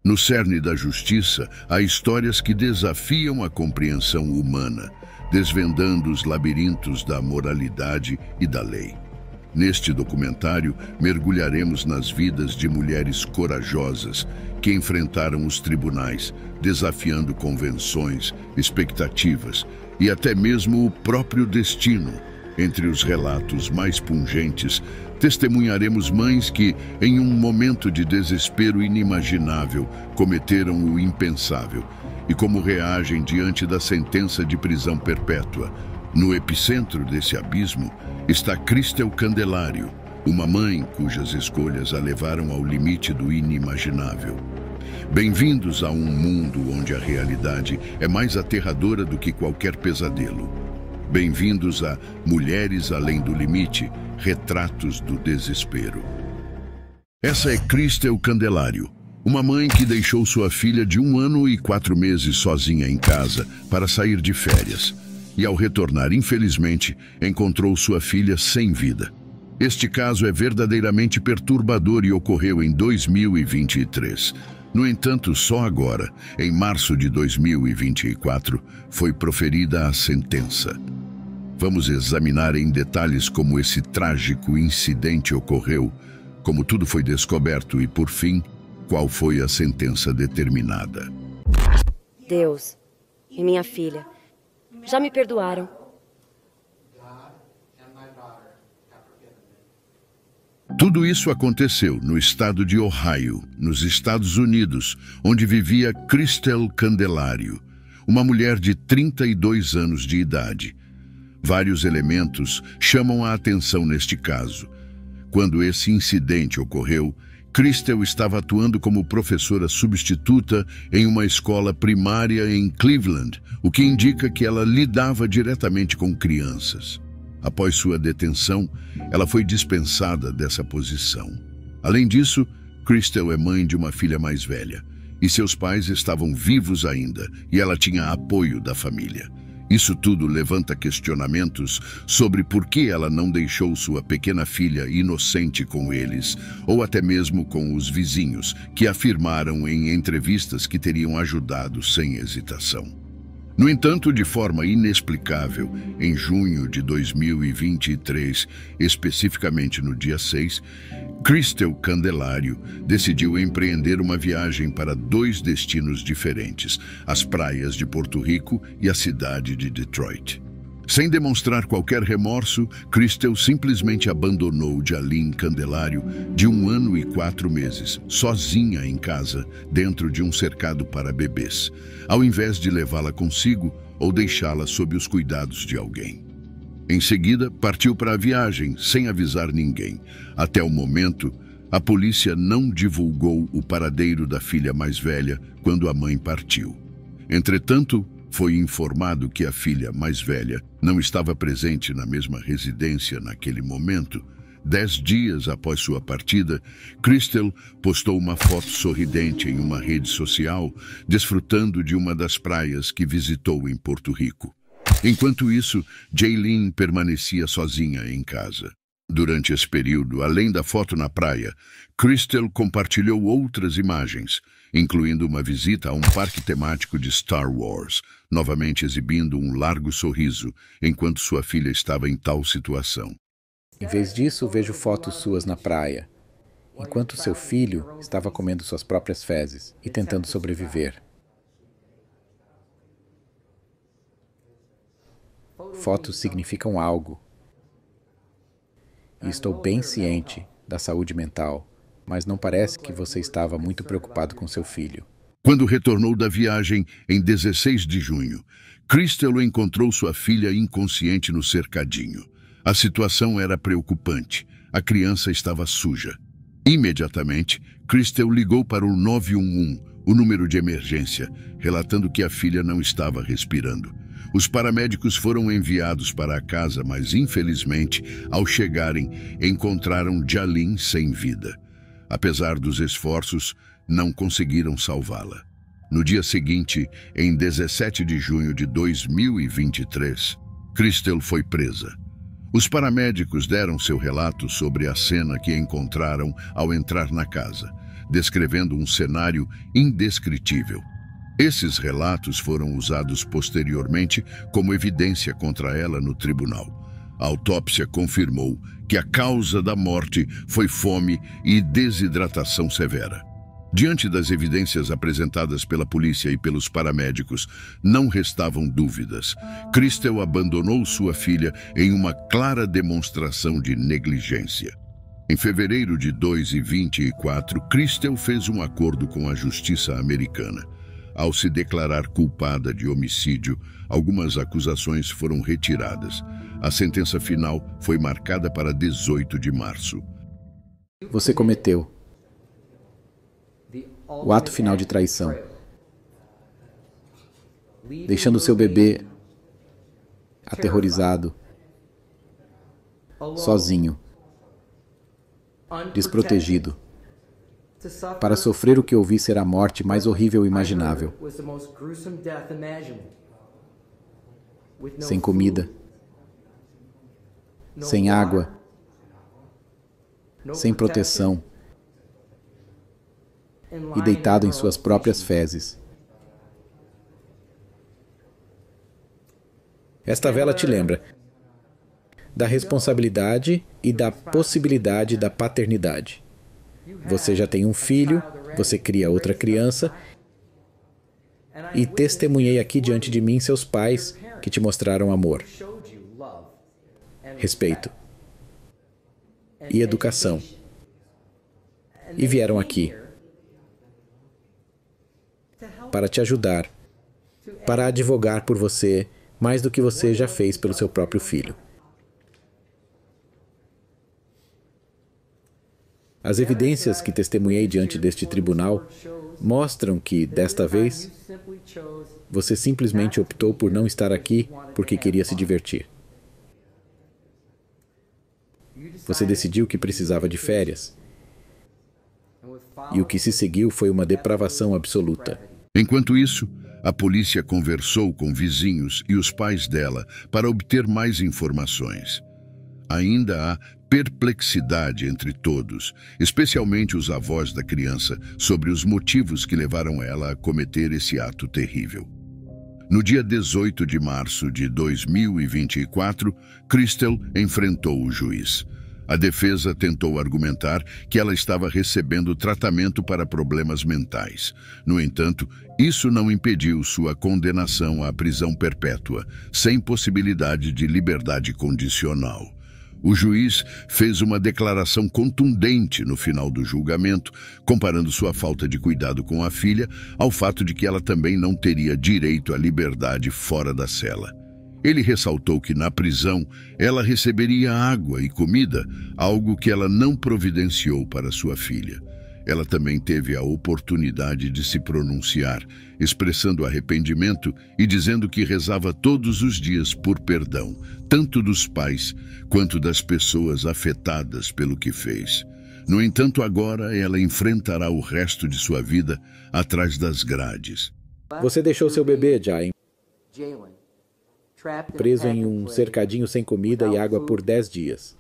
No cerne da justiça, há histórias que desafiam a compreensão humana, desvendando os labirintos da moralidade e da lei. Neste documentário, mergulharemos nas vidas de mulheres corajosas que enfrentaram os tribunais, desafiando convenções, expectativas e até mesmo o próprio destino. Entre os relatos mais pungentes, testemunharemos mães que, em um momento de desespero inimaginável, cometeram o impensável e como reagem diante da sentença de prisão perpétua. No epicentro desse abismo está Christel Candelário, uma mãe cujas escolhas a levaram ao limite do inimaginável. Bem-vindos a um mundo onde a realidade é mais aterradora do que qualquer pesadelo. Bem-vindos a Mulheres Além do Limite, Retratos do Desespero. Essa é Christel Candelário, uma mãe que deixou sua filha de 1 ano e 4 meses sozinha em casa para sair de férias. E ao retornar, infelizmente, encontrou sua filha sem vida. Este caso é verdadeiramente perturbador e ocorreu em 2023. No entanto, só agora, em março de 2024, foi proferida a sentença. Vamos examinar em detalhes como esse trágico incidente ocorreu, como tudo foi descoberto e, por fim, qual foi a sentença determinada. Deus e minha filha já me perdoaram. Tudo isso aconteceu no estado de Ohio, nos Estados Unidos, onde vivia Christel Candelário, uma mulher de 32 anos de idade. Vários elementos chamam a atenção neste caso. Quando esse incidente ocorreu, Christel estava atuando como professora substituta em uma escola primária em Cleveland, o que indica que ela lidava diretamente com crianças. Após sua detenção, ela foi dispensada dessa posição. Além disso, Christel é mãe de uma filha mais velha, e seus pais estavam vivos ainda, e ela tinha apoio da família. Isso tudo levanta questionamentos sobre por que ela não deixou sua pequena filha inocente com eles, ou até mesmo com os vizinhos, que afirmaram em entrevistas que teriam ajudado sem hesitação. No entanto, de forma inexplicável, em junho de 2023, especificamente no dia 6, Christel Candelário decidiu empreender uma viagem para 2 destinos diferentes, as praias de Porto Rico e a cidade de Detroit. Sem demonstrar qualquer remorso, Christel simplesmente abandonou Jalyn Candelário, de 1 ano e 4 meses, sozinha em casa, dentro de um cercado para bebês, ao invés de levá-la consigo ou deixá-la sob os cuidados de alguém. Em seguida, partiu para a viagem, sem avisar ninguém. Até o momento, a polícia não divulgou o paradeiro da filha mais velha quando a mãe partiu. Entretanto, foi informado que a filha mais velha não estava presente na mesma residência naquele momento. 10 dias após sua partida, Christel postou uma foto sorridente em uma rede social, desfrutando de uma das praias que visitou em Porto Rico. Enquanto isso, Jalyn permanecia sozinha em casa. Durante esse período, além da foto na praia, Christel compartilhou outras imagens, incluindo uma visita a um parque temático de Star Wars, novamente exibindo um largo sorriso, enquanto sua filha estava em tal situação. Em vez disso, vejo fotos suas na praia, enquanto seu filho estava comendo suas próprias fezes e tentando sobreviver. Fotos significam algo. E estou bem ciente da saúde mental, mas não parece que você estava muito preocupado com seu filho. Quando retornou da viagem, em 16 de junho, Christel encontrou sua filha inconsciente no cercadinho. A situação era preocupante. A criança estava suja. Imediatamente, Christel ligou para o 911, o número de emergência, relatando que a filha não estava respirando. Os paramédicos foram enviados para a casa, mas infelizmente, ao chegarem, encontraram Jalyn sem vida. Apesar dos esforços, não conseguiram salvá-la. No dia seguinte, em 17 de junho de 2023, Christel foi presa. Os paramédicos deram seu relato sobre a cena que encontraram ao entrar na casa, descrevendo um cenário indescritível. Esses relatos foram usados posteriormente como evidência contra ela no tribunal. A autópsia confirmou que a causa da morte foi fome e desidratação severa. Diante das evidências apresentadas pela polícia e pelos paramédicos, não restavam dúvidas. Crystal abandonou sua filha em uma clara demonstração de negligência. Em fevereiro de 2024, Crystal fez um acordo com a justiça americana. Ao se declarar culpada de homicídio, algumas acusações foram retiradas. A sentença final foi marcada para 18 de março. Você cometeu o ato final de traição, deixando seu bebê aterrorizado, sozinho, desprotegido, para sofrer o que ouvi ser a morte mais horrível imaginável. Sem comida, sem água, sem proteção e deitado em suas próprias fezes. Esta vela te lembra da responsabilidade e da possibilidade da paternidade. Você já tem um filho, você cria outra criança, e testemunhei aqui diante de mim seus pais que te mostraram amor, respeito e educação, e vieram aqui para te ajudar, para advogar por você mais do que você já fez pelo seu próprio filho. As evidências que testemunhei diante deste tribunal mostram que, desta vez, você simplesmente optou por não estar aqui porque queria se divertir. Você decidiu que precisava de férias. E o que se seguiu foi uma depravação absoluta. Enquanto isso, a polícia conversou com vizinhos e os pais dela para obter mais informações. Ainda há perplexidade entre todos, especialmente os avós da criança, sobre os motivos que levaram ela a cometer esse ato terrível. No dia 18 de março de 2024, Crystal enfrentou o juiz. A defesa tentou argumentar que ela estava recebendo tratamento para problemas mentais. No entanto, isso não impediu sua condenação à prisão perpétua, sem possibilidade de liberdade condicional. O juiz fez uma declaração contundente no final do julgamento, comparando sua falta de cuidado com a filha ao fato de que ela também não teria direito à liberdade fora da cela. Ele ressaltou que na prisão ela receberia água e comida, algo que ela não providenciou para sua filha. Ela também teve a oportunidade de se pronunciar, expressando arrependimento e dizendo que rezava todos os dias por perdão, tanto dos pais quanto das pessoas afetadas pelo que fez. No entanto, agora ela enfrentará o resto de sua vida atrás das grades. Você deixou seu bebê, Jay, preso em um cercadinho sem comida e água por 10 dias.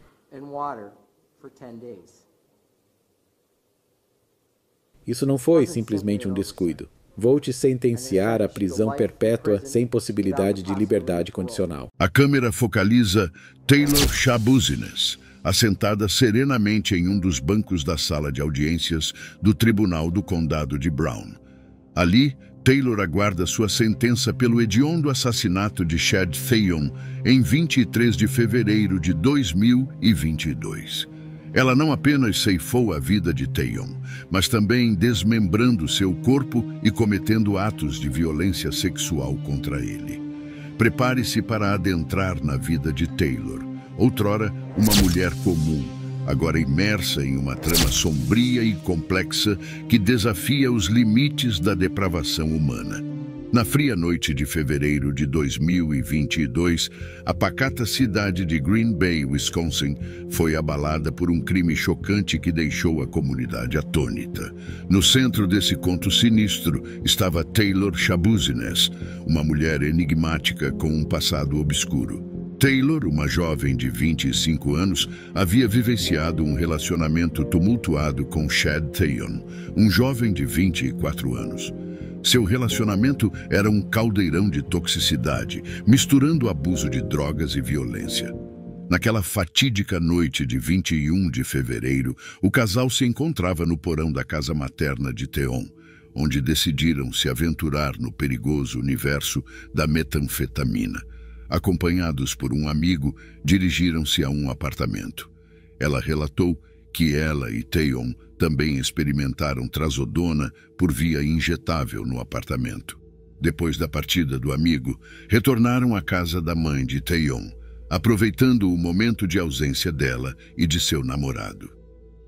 Isso não foi simplesmente um descuido. Vou te sentenciar à prisão perpétua sem possibilidade de liberdade condicional. A câmera focaliza Taylor Shabuzines, assentada serenamente em um dos bancos da sala de audiências do Tribunal do Condado de Brown. Ali, Taylor aguarda sua sentença pelo hediondo assassinato de Chad Theon em 23 de fevereiro de 2022. Ela não apenas ceifou a vida de Theon, mas também desmembrando seu corpo e cometendo atos de violência sexual contra ele. Prepare-se para adentrar na vida de Taylor, outrora uma mulher comum, agora imersa em uma trama sombria e complexa que desafia os limites da depravação humana. Na fria noite de fevereiro de 2022, a pacata cidade de Green Bay, Wisconsin, foi abalada por um crime chocante que deixou a comunidade atônita. No centro desse conto sinistro estava Taylor Shabuzines, uma mulher enigmática com um passado obscuro. Taylor, uma jovem de 25 anos, havia vivenciado um relacionamento tumultuado com Chad Theon, um jovem de 24 anos. Seu relacionamento era um caldeirão de toxicidade, misturando abuso de drogas e violência. Naquela fatídica noite de 21 de fevereiro, o casal se encontrava no porão da casa materna de Theon, onde decidiram se aventurar no perigoso universo da metanfetamina. Acompanhados por um amigo, dirigiram-se a um apartamento. Ela relatou que ela e Theon também experimentaram trazodona por via injetável no apartamento. Depois da partida do amigo, retornaram à casa da mãe de Theon, aproveitando o momento de ausência dela e de seu namorado.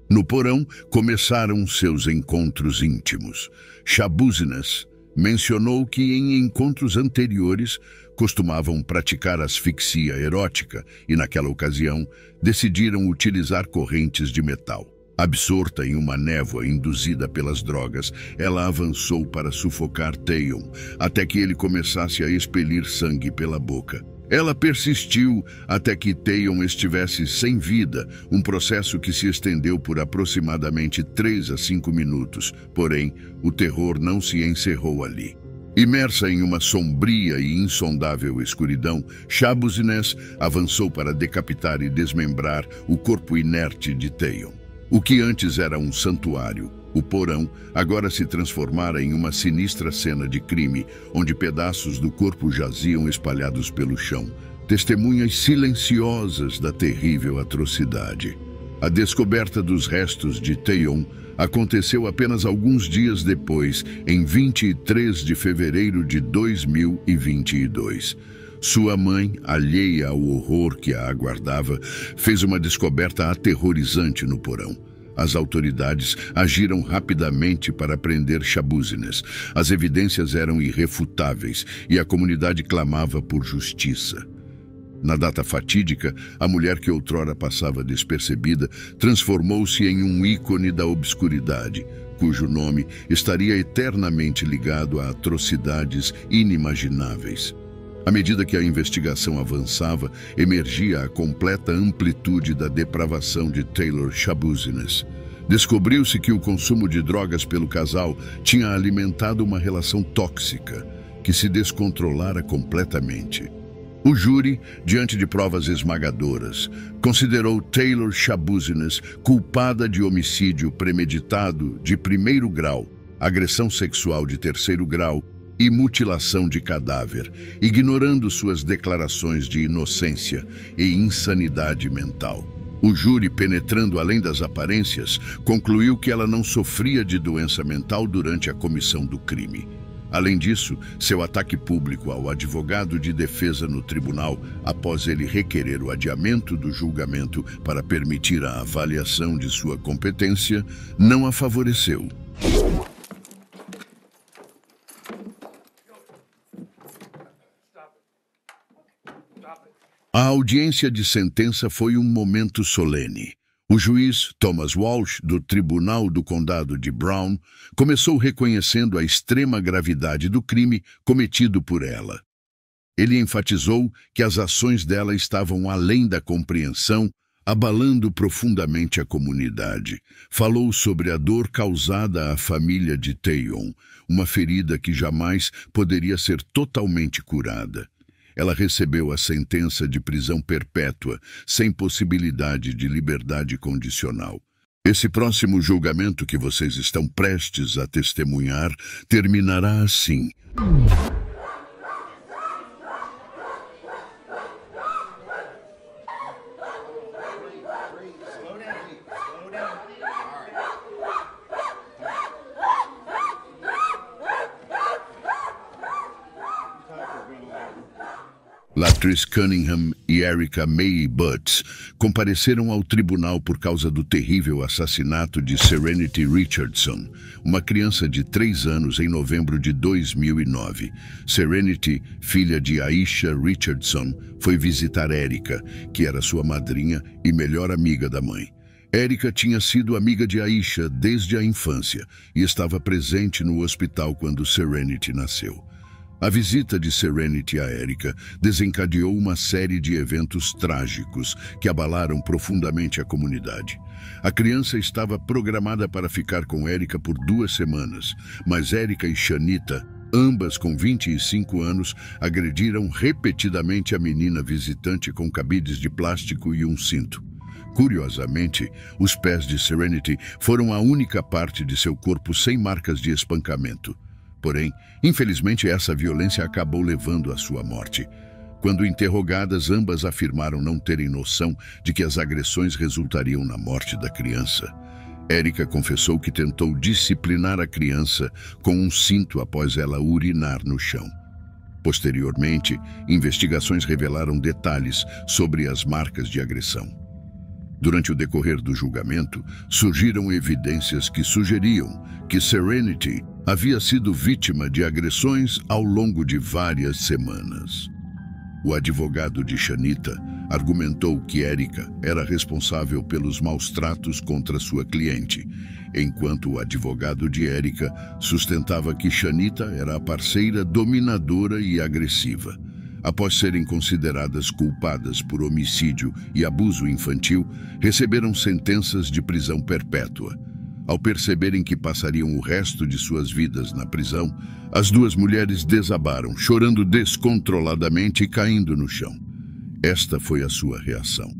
No porão, começaram seus encontros íntimos. Shabuziness mencionou que em encontros anteriores costumavam praticar asfixia erótica e, naquela ocasião, decidiram utilizar correntes de metal. Absorta em uma névoa induzida pelas drogas, ela avançou para sufocar Theon, até que ele começasse a expelir sangue pela boca. Ela persistiu até que Theon estivesse sem vida, um processo que se estendeu por aproximadamente 3 a 5 minutos. Porém, o terror não se encerrou ali. Imersa em uma sombria e insondável escuridão, Shabuziness avançou para decapitar e desmembrar o corpo inerte de Theon. O que antes era um santuário, o porão, agora se transformara em uma sinistra cena de crime, onde pedaços do corpo jaziam espalhados pelo chão, testemunhas silenciosas da terrível atrocidade. A descoberta dos restos de Theon aconteceu apenas alguns dias depois, em 23 de fevereiro de 2022. Sua mãe, alheia ao horror que a aguardava, fez uma descoberta aterrorizante no porão. As autoridades agiram rapidamente para prender Shabuziness. As evidências eram irrefutáveis e a comunidade clamava por justiça. Na data fatídica, a mulher que outrora passava despercebida transformou-se em um ícone da obscuridade, cujo nome estaria eternamente ligado a atrocidades inimagináveis. À medida que a investigação avançava, emergia a completa amplitude da depravação de Taylor Shabuziness. Descobriu-se que o consumo de drogas pelo casal tinha alimentado uma relação tóxica, que se descontrolara completamente. O júri, diante de provas esmagadoras, considerou Taylor Shabuziness culpada de homicídio premeditado de 1º grau, agressão sexual de 3º grau e mutilação de cadáver, ignorando suas declarações de inocência e insanidade mental. O júri, penetrando além das aparências, concluiu que ela não sofria de doença mental durante a comissão do crime. Além disso, seu ataque público ao advogado de defesa no tribunal, após ele requerer o adiamento do julgamento para permitir a avaliação de sua competência, não a favoreceu. A audiência de sentença foi um momento solene. O juiz Thomas Walsh, do Tribunal do Condado de Brown, começou reconhecendo a extrema gravidade do crime cometido por ela. Ele enfatizou que as ações dela estavam além da compreensão, abalando profundamente a comunidade. Falou sobre a dor causada à família de Theon, uma ferida que jamais poderia ser totalmente curada. Ela recebeu a sentença de prisão perpétua, sem possibilidade de liberdade condicional. Esse próximo julgamento que vocês estão prestes a testemunhar terminará assim. Latrice Cunningham e Erica May Butts compareceram ao tribunal por causa do terrível assassinato de Serenity Richardson, uma criança de 3 anos, em novembro de 2009. Serenity, filha de Aisha Richardson, foi visitar Erica, que era sua madrinha e melhor amiga da mãe. Erica tinha sido amiga de Aisha desde a infância e estava presente no hospital quando Serenity nasceu. A visita de Serenity a Erica desencadeou uma série de eventos trágicos que abalaram profundamente a comunidade. A criança estava programada para ficar com Erica por 2 semanas, mas Erica e Shanita, ambas com 25 anos, agrediram repetidamente a menina visitante com cabides de plástico e um cinto. Curiosamente, os pés de Serenity foram a única parte de seu corpo sem marcas de espancamento. Porém, infelizmente, essa violência acabou levando à sua morte. Quando interrogadas, ambas afirmaram não terem noção de que as agressões resultariam na morte da criança. Erica confessou que tentou disciplinar a criança com um cinto após ela urinar no chão. Posteriormente, investigações revelaram detalhes sobre as marcas de agressão. Durante o decorrer do julgamento, surgiram evidências que sugeriam que Serenity havia sido vítima de agressões ao longo de várias semanas. O advogado de Shanita argumentou que Erica era responsável pelos maus tratos contra sua cliente, enquanto o advogado de Erica sustentava que Shanita era a parceira dominadora e agressiva. Após serem consideradas culpadas por homicídio e abuso infantil, receberam sentenças de prisão perpétua. Ao perceberem que passariam o resto de suas vidas na prisão, as 2 mulheres desabaram, chorando descontroladamente e caindo no chão. Esta foi a sua reação.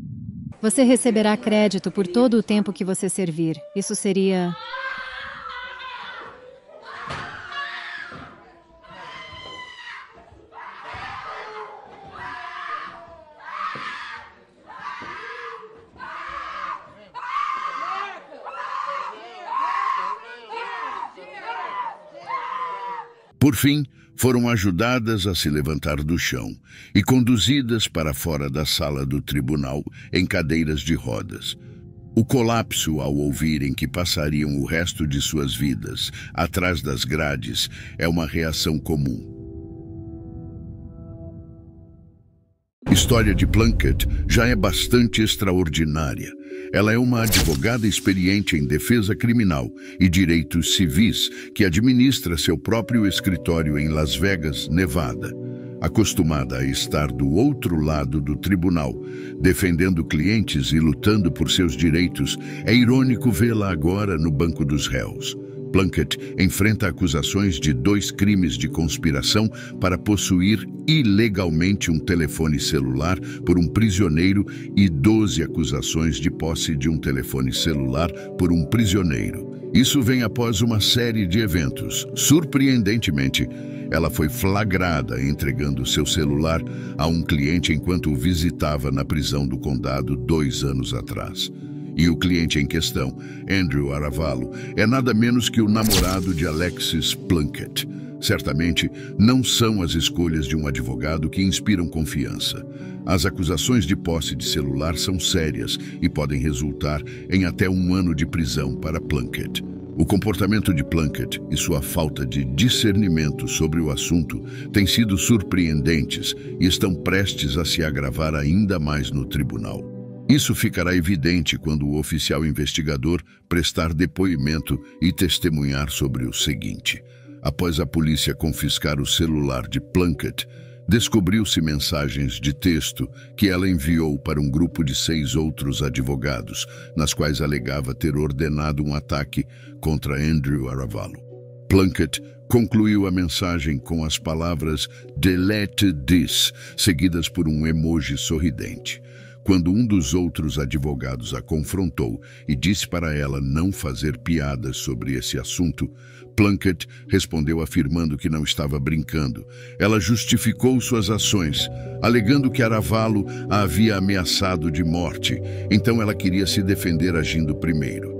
Você receberá crédito por todo o tempo que você servir. Isso seria... Por fim, foram ajudadas a se levantar do chão e conduzidas para fora da sala do tribunal em cadeiras de rodas. O colapso ao ouvirem que passariam o resto de suas vidas atrás das grades é uma reação comum. A história de Plunkett já é bastante extraordinária. Ela é uma advogada experiente em defesa criminal e direitos civis que administra seu próprio escritório em Las Vegas, Nevada. Acostumada a estar do outro lado do tribunal, defendendo clientes e lutando por seus direitos, é irônico vê-la agora no banco dos réus. Plunkett enfrenta acusações de 2 crimes de conspiração para possuir ilegalmente um telefone celular por um prisioneiro e 12 acusações de posse de um telefone celular por um prisioneiro. Isso vem após uma série de eventos. Surpreendentemente, ela foi flagrada entregando seu celular a um cliente enquanto o visitava na prisão do condado 2 anos atrás. E o cliente em questão, Andrew Aravalo, é nada menos que o namorado de Alexis Plunkett. Certamente, não são as escolhas de um advogado que inspiram confiança. As acusações de posse de celular são sérias e podem resultar em até 1 ano de prisão para Plunkett. O comportamento de Plunkett e sua falta de discernimento sobre o assunto têm sido surpreendentes e estão prestes a se agravar ainda mais no tribunal. Isso ficará evidente quando o oficial investigador prestar depoimento e testemunhar sobre o seguinte. Após a polícia confiscar o celular de Plunkett, descobriu-se mensagens de texto que ela enviou para um grupo de 6 outros advogados, nas quais alegava ter ordenado um ataque contra Andrew Aravalo. Plunkett concluiu a mensagem com as palavras "Delete this", seguidas por um emoji sorridente. Quando um dos outros advogados a confrontou e disse para ela não fazer piadas sobre esse assunto, Plunkett respondeu afirmando que não estava brincando. Ela justificou suas ações, alegando que Aravalo a havia ameaçado de morte, então ela queria se defender agindo primeiro.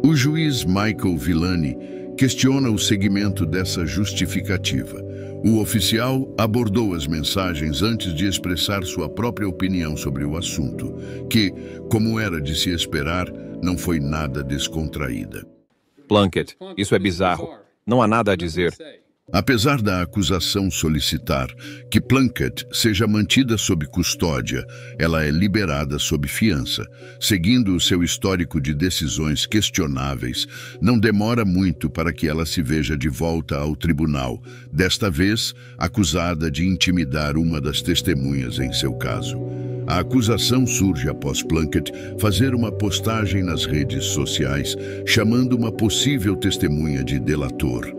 O juiz Michael Villani questiona o seguimento dessa justificativa. O oficial abordou as mensagens antes de expressar sua própria opinião sobre o assunto, que, como era de se esperar, não foi nada descontraída. Plunkett, isso é bizarro. Não há nada a dizer. Apesar da acusação solicitar que Plunkett seja mantida sob custódia, ela é liberada sob fiança. Seguindo o seu histórico de decisões questionáveis, não demora muito para que ela se veja de volta ao tribunal, desta vez acusada de intimidar uma das testemunhas em seu caso. A acusação surge após Plunkett fazer uma postagem nas redes sociais chamando uma possível testemunha de delator.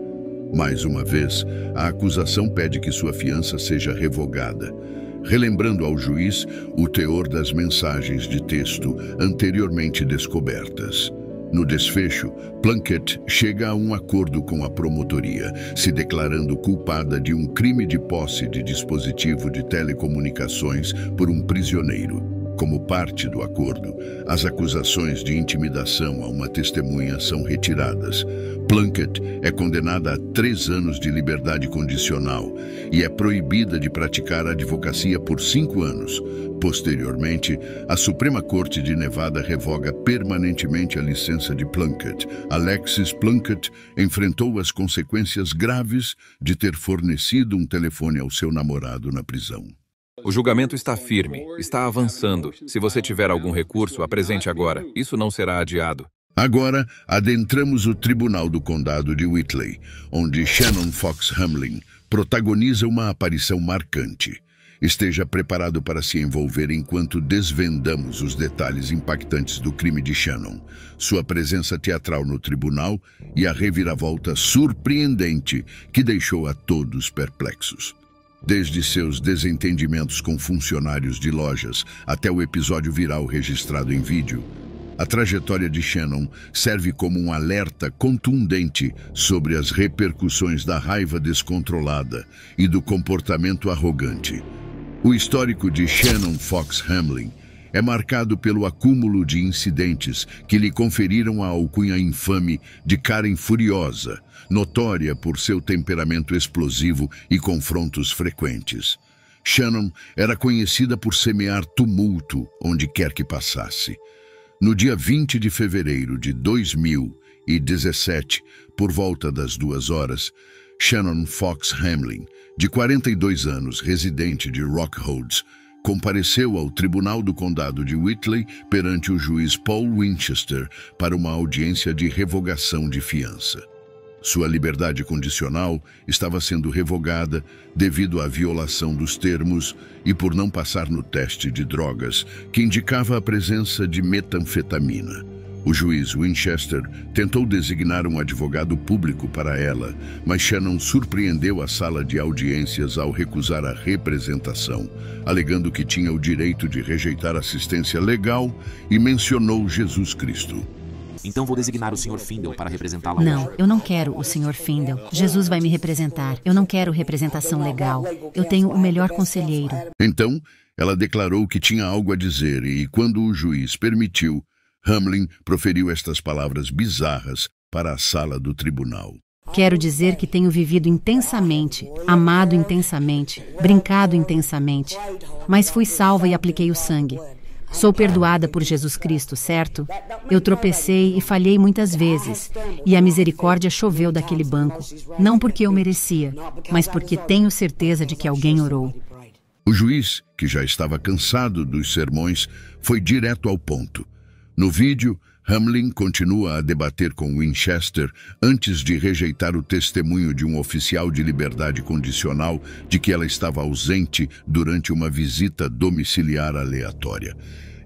Mais uma vez, a acusação pede que sua fiança seja revogada, relembrando ao juiz o teor das mensagens de texto anteriormente descobertas. No desfecho, Plunkett chega a um acordo com a promotoria, se declarando culpada de um crime de posse de dispositivo de telecomunicações por um prisioneiro. Como parte do acordo, as acusações de intimidação a uma testemunha são retiradas. Plunkett é condenada a 3 anos de liberdade condicional e é proibida de praticar advocacia por 5 anos. Posteriormente, a Suprema Corte de Nevada revoga permanentemente a licença de Plunkett. Alexis Plunkett enfrentou as consequências graves de ter fornecido um telefone ao seu namorado na prisão. O julgamento está firme, está avançando. Se você tiver algum recurso, apresente agora. Isso não será adiado. Agora, adentramos o Tribunal do Condado de Whitley, onde Shannon Fox Hamlin protagoniza uma aparição marcante. Esteja preparado para se envolver enquanto desvendamos os detalhes impactantes do crime de Shannon, sua presença teatral no tribunal e a reviravolta surpreendente que deixou a todos perplexos. Desde seus desentendimentos com funcionários de lojas até o episódio viral registrado em vídeo, a trajetória de Shannon serve como um alerta contundente sobre as repercussões da raiva descontrolada e do comportamento arrogante. O histórico de Shannon Fox Hamlin é marcado pelo acúmulo de incidentes que lhe conferiram a alcunha infame de Karen Furiosa, notória por seu temperamento explosivo e confrontos frequentes. Shannon era conhecida por semear tumulto onde quer que passasse. No dia 20 de fevereiro de 2017, por volta das 2 horas, Shannon Fox Hamlin, de 42 anos, residente de Rockholds, compareceu ao Tribunal do Condado de Whitley perante o juiz Paul Winchester para uma audiência de revogação de fiança. Sua liberdade condicional estava sendo revogada devido à violação dos termos e por não passar no teste de drogas, que indicava a presença de metanfetamina. O juiz Winchester tentou designar um advogado público para ela, mas Shannon surpreendeu a sala de audiências ao recusar a representação, alegando que tinha o direito de rejeitar assistência legal e mencionou Jesus Cristo. Então vou designar o Sr. Findle para representá-la. Não, eu não quero o Sr. Findle. Jesus vai me representar. Eu não quero representação legal. Eu tenho o melhor conselheiro. Então, ela declarou que tinha algo a dizer e, quando o juiz permitiu, Hamlin proferiu estas palavras bizarras para a sala do tribunal. Quero dizer que tenho vivido intensamente, amado intensamente, brincado intensamente, mas fui salva e apliquei o sangue. Sou perdoada por Jesus Cristo, certo? Eu tropecei e falhei muitas vezes, e a misericórdia choveu daquele banco, não porque eu merecia, mas porque tenho certeza de que alguém orou. O juiz, que já estava cansado dos sermões, foi direto ao ponto. No vídeo, Hamlin continua a debater com Winchester antes de rejeitar o testemunho de um oficial de liberdade condicional de que ela estava ausente durante uma visita domiciliar aleatória.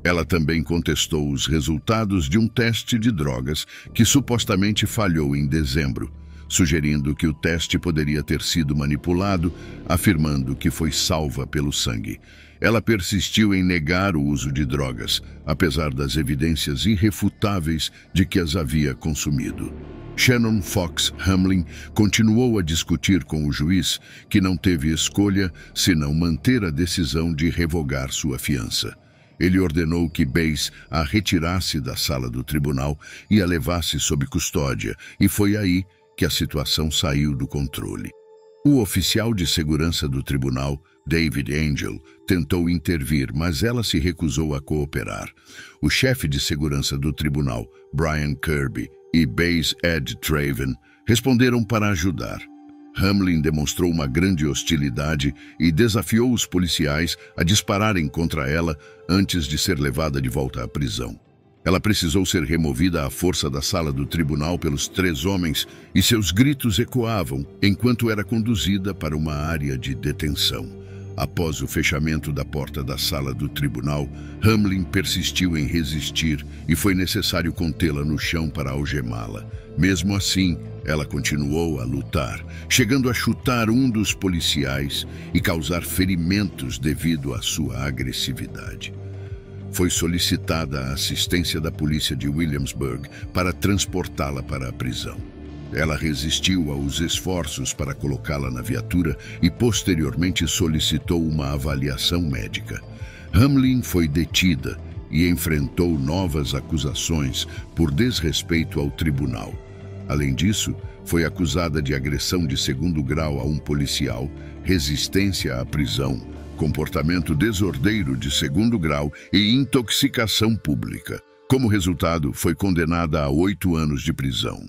Ela também contestou os resultados de um teste de drogas que supostamente falhou em dezembro, sugerindo que o teste poderia ter sido manipulado, afirmando que foi salva pelo sangue. Ela persistiu em negar o uso de drogas, apesar das evidências irrefutáveis de que as havia consumido. Shannon Fox Hamlin continuou a discutir com o juiz, que não teve escolha senão manter a decisão de revogar sua fiança. Ele ordenou que Bass a retirasse da sala do tribunal e a levasse sob custódia, e foi aí que a situação saiu do controle. O oficial de segurança do tribunal, David Angel, tentou intervir, mas ela se recusou a cooperar. O chefe de segurança do tribunal, Brian Kirby, e Bass Ed Traven responderam para ajudar. Hamlin demonstrou uma grande hostilidade e desafiou os policiais a dispararem contra ela antes de ser levada de volta à prisão. Ela precisou ser removida à força da sala do tribunal pelos 3 homens e seus gritos ecoavam enquanto era conduzida para uma área de detenção. Após o fechamento da porta da sala do tribunal, Hamlin persistiu em resistir e foi necessário contê-la no chão para algemá-la. Mesmo assim, ela continuou a lutar, chegando a chutar um dos policiais e causar ferimentos devido à sua agressividade. Foi solicitada a assistência da polícia de Williamsburg para transportá-la para a prisão. Ela resistiu aos esforços para colocá-la na viatura e posteriormente solicitou uma avaliação médica. Hamlin foi detida e enfrentou novas acusações por desrespeito ao tribunal. Além disso, foi acusada de agressão de 2º grau a um policial, resistência à prisão, comportamento desordeiro de 2º grau e intoxicação pública. Como resultado, foi condenada a 8 anos de prisão.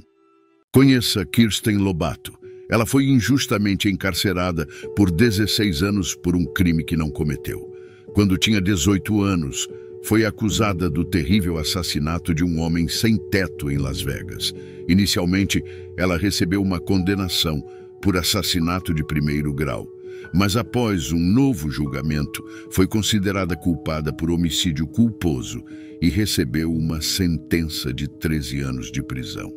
Conheça Kirsten Lobato. Ela foi injustamente encarcerada por 16 anos por um crime que não cometeu. Quando tinha 18 anos, foi acusada do terrível assassinato de um homem sem teto em Las Vegas. Inicialmente, ela recebeu uma condenação por assassinato de 1º grau, mas após um novo julgamento, foi considerada culpada por homicídio culposo e recebeu uma sentença de 13 anos de prisão.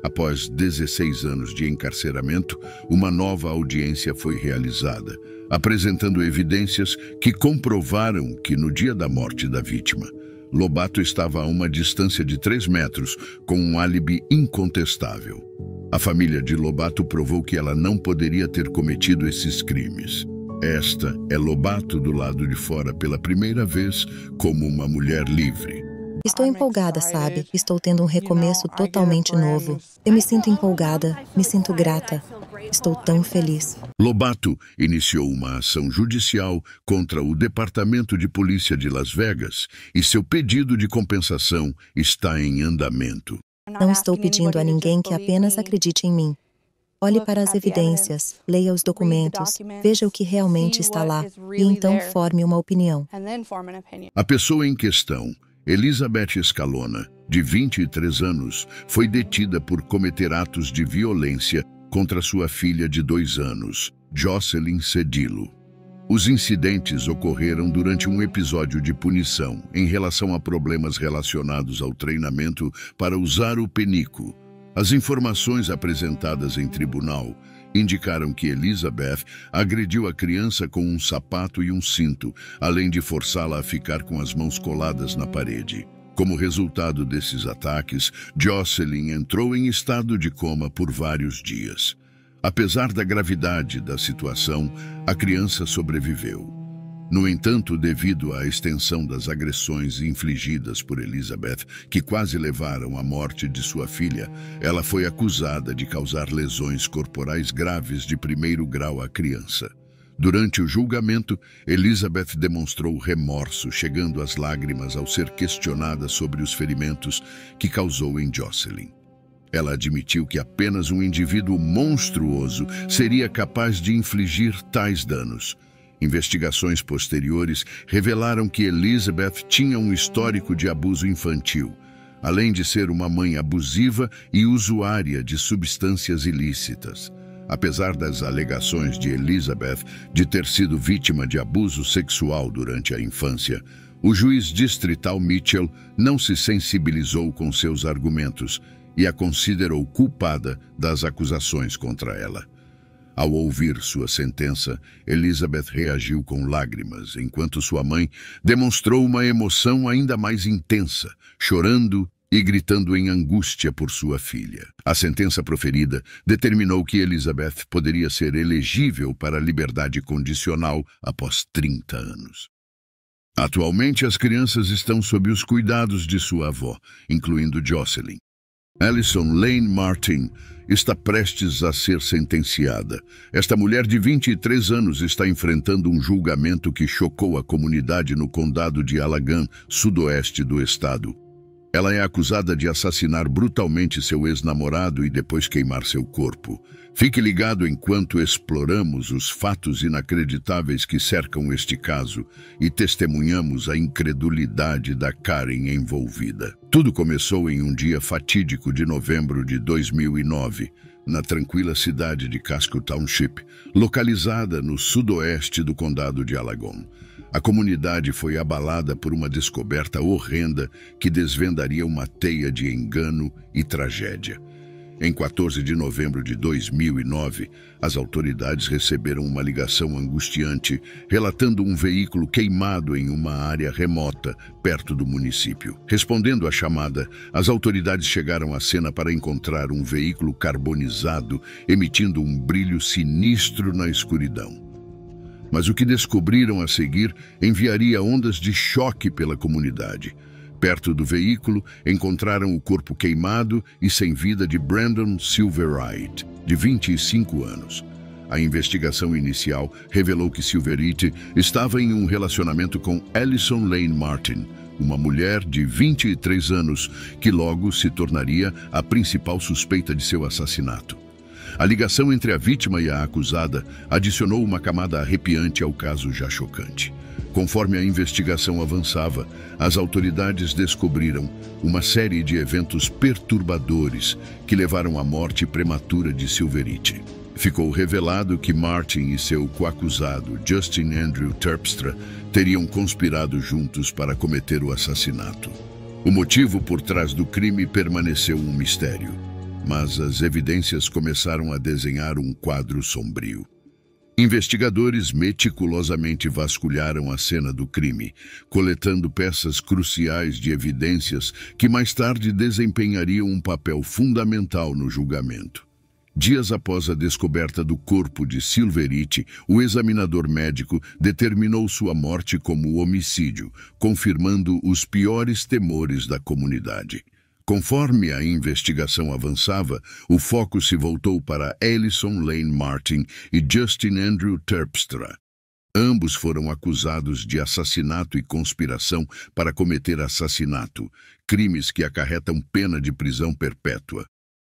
Após 16 anos de encarceramento, uma nova audiência foi realizada, apresentando evidências que comprovaram que no dia da morte da vítima, Lobato estava a uma distância de 3 metros, com um álibi incontestável. A família de Lobato provou que ela não poderia ter cometido esses crimes. Esta é Lobato do lado de fora pela primeira vez como uma mulher livre. Estou empolgada, sabe? Estou tendo um recomeço totalmente novo. Eu me sinto empolgada, me sinto grata. Estou tão feliz. Lobato iniciou uma ação judicial contra o Departamento de Polícia de Las Vegas e seu pedido de compensação está em andamento. Não estou pedindo a ninguém que apenas acredite em mim. Olhe para as evidências, leia os documentos, veja o que realmente está lá e então forme uma opinião. A pessoa em questão, Elizabeth Scalona, de 23 anos, foi detida por cometer atos de violência contra sua filha de 2 anos, Jocelyn Cedillo. Os incidentes ocorreram durante um episódio de punição em relação a problemas relacionados ao treinamento para usar o penico. As informações apresentadas em tribunal indicaram que Elizabeth agrediu a criança com um sapato e um cinto, além de forçá-la a ficar com as mãos coladas na parede. Como resultado desses ataques, Jocelyn entrou em estado de coma por vários dias. Apesar da gravidade da situação, a criança sobreviveu. No entanto, devido à extensão das agressões infligidas por Elizabeth, que quase levaram à morte de sua filha, ela foi acusada de causar lesões corporais graves de 1º grau à criança. Durante o julgamento, Elizabeth demonstrou remorso, chegando às lágrimas ao ser questionada sobre os ferimentos que causou em Jocelyn. Ela admitiu que apenas um indivíduo monstruoso seria capaz de infligir tais danos. Investigações posteriores revelaram que Elizabeth tinha um histórico de abuso infantil, além de ser uma mãe abusiva e usuária de substâncias ilícitas. Apesar das alegações de Elizabeth de ter sido vítima de abuso sexual durante a infância, o juiz distrital Mitchell não se sensibilizou com seus argumentos e a considerou culpada das acusações contra ela. Ao ouvir sua sentença, Elizabeth reagiu com lágrimas, enquanto sua mãe demonstrou uma emoção ainda mais intensa, chorando e gritando em angústia por sua filha. A sentença proferida determinou que Elizabeth poderia ser elegível para a liberdade condicional após 30 anos. Atualmente, as crianças estão sob os cuidados de sua avó, incluindo Jocelyn. Alison Lane Martin está prestes a ser sentenciada. Esta mulher de 23 anos está enfrentando um julgamento que chocou a comunidade no condado de Allegan, sudoeste do estado. Ela é acusada de assassinar brutalmente seu ex-namorado e depois queimar seu corpo. Fique ligado enquanto exploramos os fatos inacreditáveis que cercam este caso e testemunhamos a incredulidade da Karen envolvida. Tudo começou em um dia fatídico de novembro de 2009, na tranquila cidade de Casco Township, localizada no sudoeste do condado de Alagon. A comunidade foi abalada por uma descoberta horrenda que desvendaria uma teia de engano e tragédia. Em 14 de novembro de 2009, as autoridades receberam uma ligação angustiante relatando um veículo queimado em uma área remota, perto do município. Respondendo à chamada, as autoridades chegaram à cena para encontrar um veículo carbonizado, emitindo um brilho sinistro na escuridão. Mas o que descobriram a seguir enviaria ondas de choque pela comunidade. Perto do veículo, encontraram o corpo queimado e sem vida de Brandon Silverite, de 25 anos. A investigação inicial revelou que Silverite estava em um relacionamento com Alison Lane Martin, uma mulher de 23 anos, que logo se tornaria a principal suspeita de seu assassinato. A ligação entre a vítima e a acusada adicionou uma camada arrepiante ao caso já chocante. Conforme a investigação avançava, as autoridades descobriram uma série de eventos perturbadores que levaram à morte prematura de Silverite. Ficou revelado que Martin e seu coacusado, Justin Andrew Terpstra, teriam conspirado juntos para cometer o assassinato. O motivo por trás do crime permaneceu um mistério, mas as evidências começaram a desenhar um quadro sombrio. Investigadores meticulosamente vasculharam a cena do crime, coletando peças cruciais de evidências que mais tarde desempenhariam um papel fundamental no julgamento. Dias após a descoberta do corpo de Silverite, o examinador médico determinou sua morte como homicídio, confirmando os piores temores da comunidade. Conforme a investigação avançava, o foco se voltou para Alison Lane Martin e Justin Andrew Terpstra. Ambos foram acusados de assassinato e conspiração para cometer assassinato, crimes que acarretam pena de prisão perpétua.